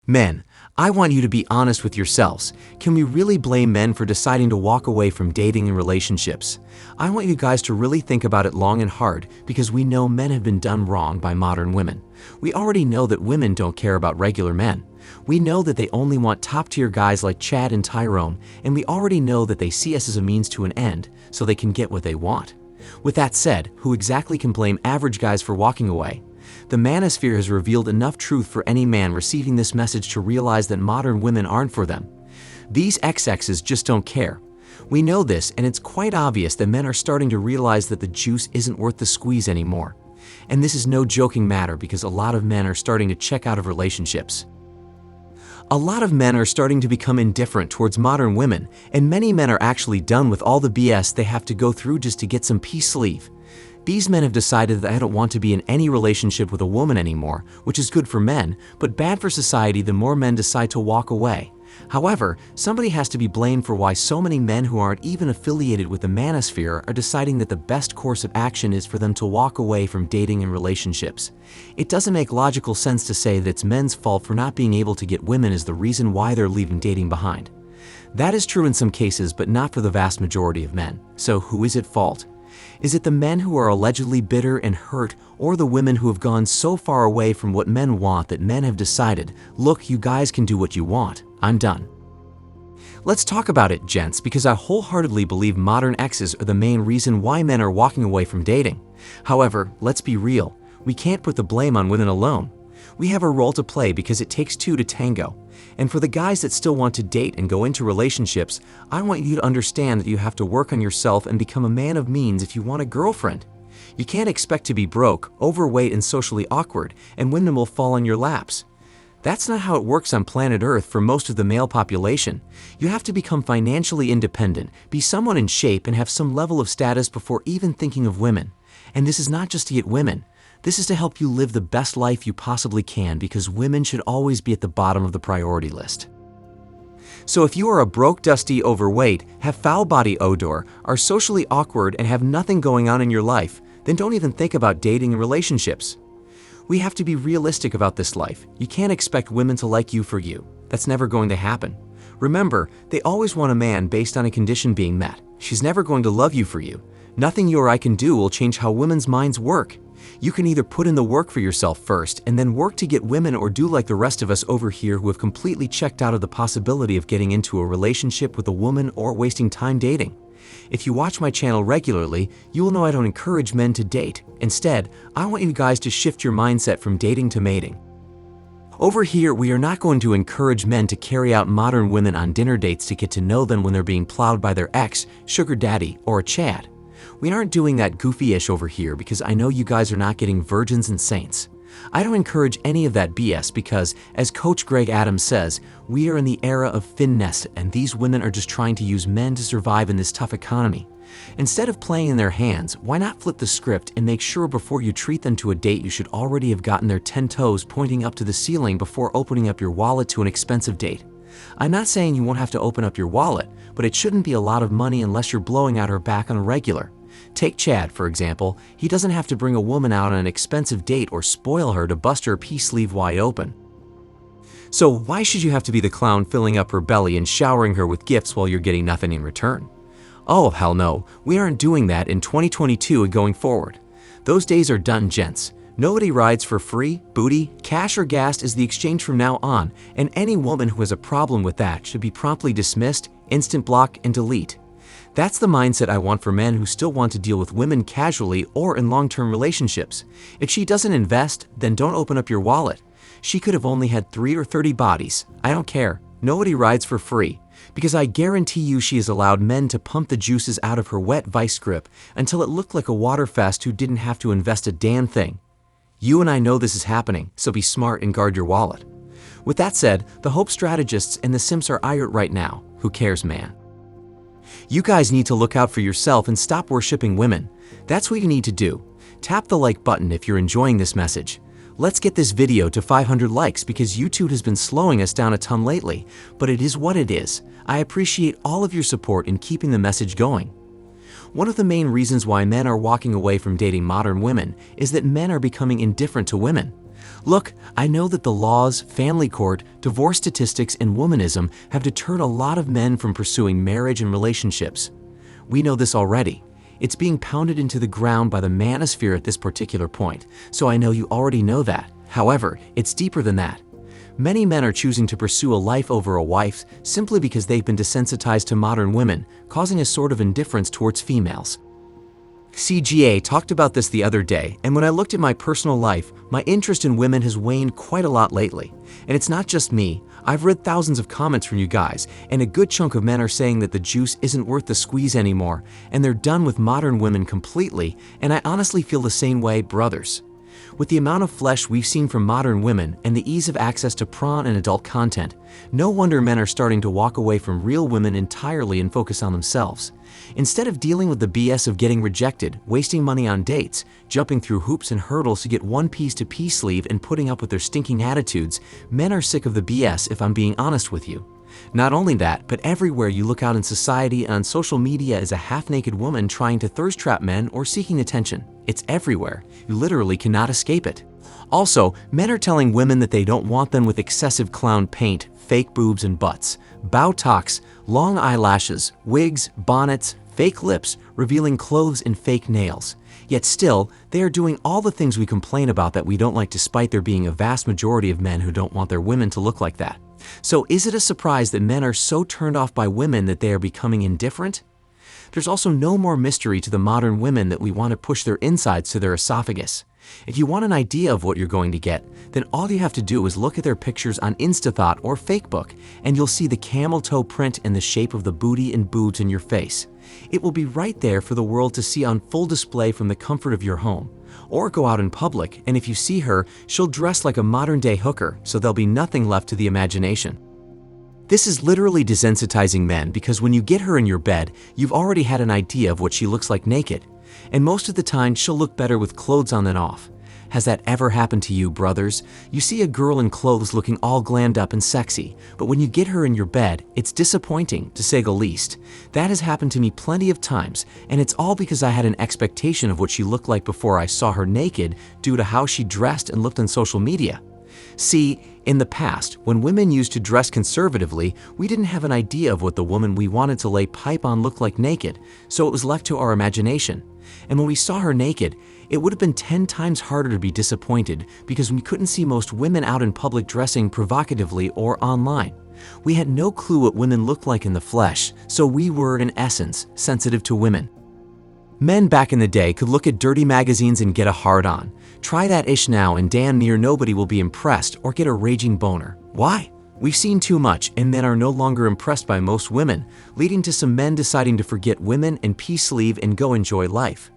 Men, I want you to be honest with yourselves. Can we really blame men for deciding to walk away from dating and relationships? I want you guys to really think about it long and hard because we know men have been done wrong by modern women. We already know that women don't care about regular men. We know that they only want top-tier guys like Chad and Tyrone, and we already know that they see us as a means to an end so they can get what they want. With that said, who exactly can blame average guys for walking away? The manosphere has revealed enough truth for any man receiving this message to realize that modern women aren't for them. These XXs just don't care. We know this, and it's quite obvious that men are starting to realize that the juice isn't worth the squeeze anymore. And this is no joking matter because a lot of men are starting to check out of relationships. A lot of men are starting to become indifferent towards modern women, and many men are actually done with all the BS they have to go through just to get some peace leave. These men have decided that I don't want to be in any relationship with a woman anymore, which is good for men, but bad for society the more men decide to walk away. However, somebody has to be blamed for why so many men who aren't even affiliated with the manosphere are deciding that the best course of action is for them to walk away from dating and relationships. It doesn't make logical sense to say that it's men's fault for not being able to get women is the reason why they're leaving dating behind. That is true in some cases, but not for the vast majority of men. So who is at fault? Is it the men who are allegedly bitter and hurt, or the women who have gone so far away from what men want that men have decided, look, you guys can do what you want, I'm done? Let's talk about it, gents, because I wholeheartedly believe modern exes are the main reason why men are walking away from dating. However, let's be real, we can't put the blame on women alone. We have a role to play because it takes two to tango. And for the guys that still want to date and go into relationships, I want you to understand that you have to work on yourself and become a man of means if you want a girlfriend. You can't expect to be broke, overweight, and socially awkward, and women will fall on your laps. That's not how it works on planet Earth for most of the male population. You have to become financially independent, be someone in shape, and have some level of status before even thinking of women. And this is not just to get women. This is to help you live the best life you possibly can because women should always be at the bottom of the priority list. So if you are a broke, dusty, overweight, have foul body odor, are socially awkward, and have nothing going on in your life, then don't even think about dating and relationships. We have to be realistic about this life. You can't expect women to like you for you. That's never going to happen. Remember, they always want a man based on a condition being met. She's never going to love you for you. Nothing you or I can do will change how women's minds work. You can either put in the work for yourself first and then work to get women, or do like the rest of us over here who have completely checked out of the possibility of getting into a relationship with a woman or wasting time dating. If you watch my channel regularly, you will know I don't encourage men to date. Instead, I want you guys to shift your mindset from dating to mating. Over here, we are not going to encourage men to carry out modern women on dinner dates to get to know them when they're being plowed by their ex, sugar daddy, or a Chad. We aren't doing that goofy-ish over here because I know you guys are not getting virgins and saints. I don't encourage any of that BS because, as Coach Greg Adams says, we are in the era of thinness and these women are just trying to use men to survive in this tough economy. Instead of playing in their hands, why not flip the script and make sure before you treat them to a date you should already have gotten their 10 toes pointing up to the ceiling before opening up your wallet to an expensive date. I'm not saying you won't have to open up your wallet, but it shouldn't be a lot of money unless you're blowing out her back on a regular. Take Chad, for example. He doesn't have to bring a woman out on an expensive date or spoil her to bust her peace sleeve wide open. So why should you have to be the clown filling up her belly and showering her with gifts while you're getting nothing in return? Oh, hell no. We aren't doing that in 2022 and going forward. Those days are done, gents. Nobody rides for free, booty, cash, or gas is the exchange from now on, and any woman who has a problem with that should be promptly dismissed, instant block, and delete. That's the mindset I want for men who still want to deal with women casually or in long-term relationships. If she doesn't invest, then don't open up your wallet. She could have only had 3 or 30 bodies. I don't care. Nobody rides for free. Because I guarantee you she has allowed men to pump the juices out of her wet vice grip until it looked like a water fast who didn't have to invest a damn thing. You and I know this is happening, so be smart and guard your wallet. With that said, the hope strategists and the simps are irate right now. Who cares, man? You guys need to look out for yourself and stop worshipping women. That's what you need to do. Tap the like button if you're enjoying this message. Let's get this video to 500 likes because YouTube has been slowing us down a ton lately, but it is what it is. I appreciate all of your support in keeping the message going. One of the main reasons why men are walking away from dating modern women is that men are becoming indifferent to women. Look, I know that the laws, family court, divorce statistics, and womanism have deterred a lot of men from pursuing marriage and relationships. We know this already. It's being pounded into the ground by the manosphere at this particular point, so I know you already know that. However, it's deeper than that. Many men are choosing to pursue a life over a wife simply because they've been desensitized to modern women, causing a sort of indifference towards females. CGA talked about this the other day, and when I looked at my personal life, my interest in women has waned quite a lot lately. And it's not just me. I've read thousands of comments from you guys, and a good chunk of men are saying that the juice isn't worth the squeeze anymore, and they're done with modern women completely, and I honestly feel the same way, brothers. With the amount of flesh we've seen from modern women and the ease of access to porn and adult content, no wonder men are starting to walk away from real women entirely and focus on themselves. Instead of dealing with the BS of getting rejected, wasting money on dates, jumping through hoops and hurdles to get one piece to peace sleeve and putting up with their stinking attitudes, men are sick of the BS if I'm being honest with you. Not only that, but everywhere you look out in society and on social media is a half-naked woman trying to thirst trap men or seeking attention. It's everywhere. You literally cannot escape it. Also, men are telling women that they don't want them with excessive clown paint, fake boobs and butts, Botox, long eyelashes, wigs, bonnets, fake lips, revealing clothes and fake nails. Yet still, they are doing all the things we complain about that we don't like, despite there being a vast majority of men who don't want their women to look like that. So is it a surprise that men are so turned off by women that they are becoming indifferent? There's also no more mystery to the modern women that we want to push their insides to their esophagus. If you want an idea of what you're going to get, then all you have to do is look at their pictures on InstaThought or Fakebook, and you'll see the camel toe print and the shape of the booty and boobs in your face. It will be right there for the world to see on full display from the comfort of your home. Or go out in public, and if you see her, she'll dress like a modern-day hooker, so there'll be nothing left to the imagination. This is literally desensitizing men because when you get her in your bed, you've already had an idea of what she looks like naked. And most of the time, she'll look better with clothes on than off. Has that ever happened to you, brothers? You see a girl in clothes looking all glammed up and sexy, but when you get her in your bed, it's disappointing, to say the least. That has happened to me plenty of times, and it's all because I had an expectation of what she looked like before I saw her naked due to how she dressed and looked on social media. See, in the past, when women used to dress conservatively, we didn't have an idea of what the woman we wanted to lay pipe on looked like naked, so it was left to our imagination. And when we saw her naked, it would have been 10 times harder to be disappointed because we couldn't see most women out in public dressing provocatively or online. We had no clue what women looked like in the flesh, so we were, in essence, sensitive to women. Men back in the day could look at dirty magazines and get a hard-on. Try that ish now and damn near nobody will be impressed or get a raging boner. Why? We've seen too much, and men are no longer impressed by most women, leading to some men deciding to forget women and peace leave and go enjoy life.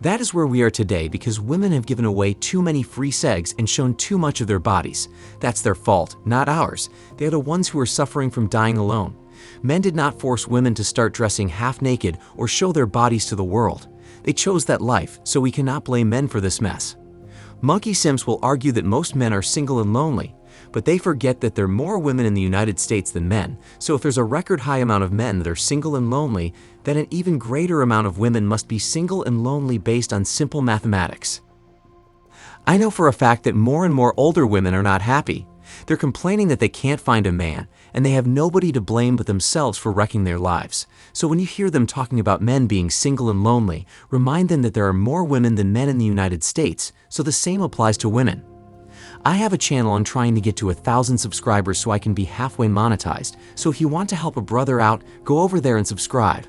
That is where we are today because women have given away too many free segs and shown too much of their bodies. That's their fault, not ours. They are the ones who are suffering from dying alone. Men did not force women to start dressing half naked or show their bodies to the world. They chose that life, so we cannot blame men for this mess. Monkey Simps will argue that most men are single and lonely, but they forget that there are more women in the United States than men, so if there's a record high amount of men that are single and lonely, then an even greater amount of women must be single and lonely based on simple mathematics. I know for a fact that more and more older women are not happy. They're complaining that they can't find a man, and they have nobody to blame but themselves for wrecking their lives. So when you hear them talking about men being single and lonely, remind them that there are more women than men in the United States, so the same applies to women. I have a channel on trying to get to 1,000 subscribers so I can be halfway monetized, so if you want to help a brother out, go over there and subscribe.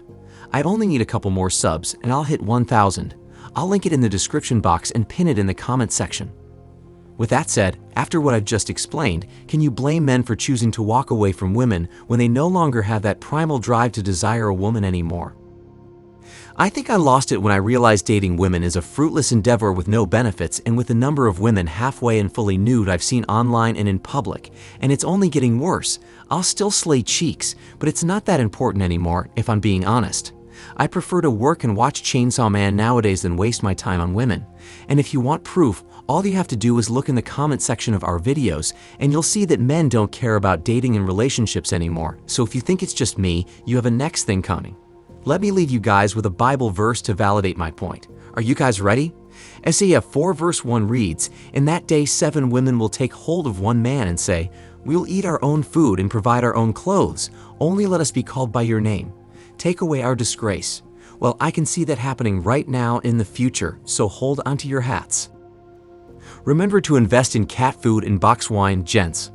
I only need a couple more subs, and I'll hit 1,000. I'll link it in the description box and pin it in the comment section. With that said, after what I've just explained, can you blame men for choosing to walk away from women when they no longer have that primal drive to desire a woman anymore? I think I lost it when I realized dating women is a fruitless endeavor with no benefits, and with the number of women halfway and fully nude I've seen online and in public, and it's only getting worse. I'll still slay cheeks, but it's not that important anymore, if I'm being honest. I prefer to work and watch Chainsaw Man nowadays than waste my time on women. And if you want proof, all you have to do is look in the comment section of our videos, and you'll see that men don't care about dating and relationships anymore. So if you think it's just me, you have a next thing coming. Let me leave you guys with a Bible verse to validate my point. Are you guys ready? Isaiah 4 verse 1 reads, "In that day 7 women will take hold of one man and say, 'We will eat our own food and provide our own clothes. Only let us be called by your name. Take away our disgrace.'" Well, I can see that happening right now in the future, so hold onto your hats. Remember to invest in cat food and box wine, gents.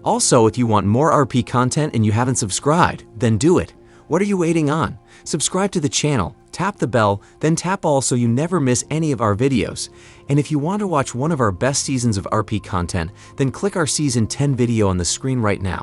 Also, if you want more RP content and you haven't subscribed, then do it. What are you waiting on? Subscribe to the channel, tap the bell, then tap all so you never miss any of our videos. And if you want to watch one of our best seasons of RP content, then click our Season 10 video on the screen right now.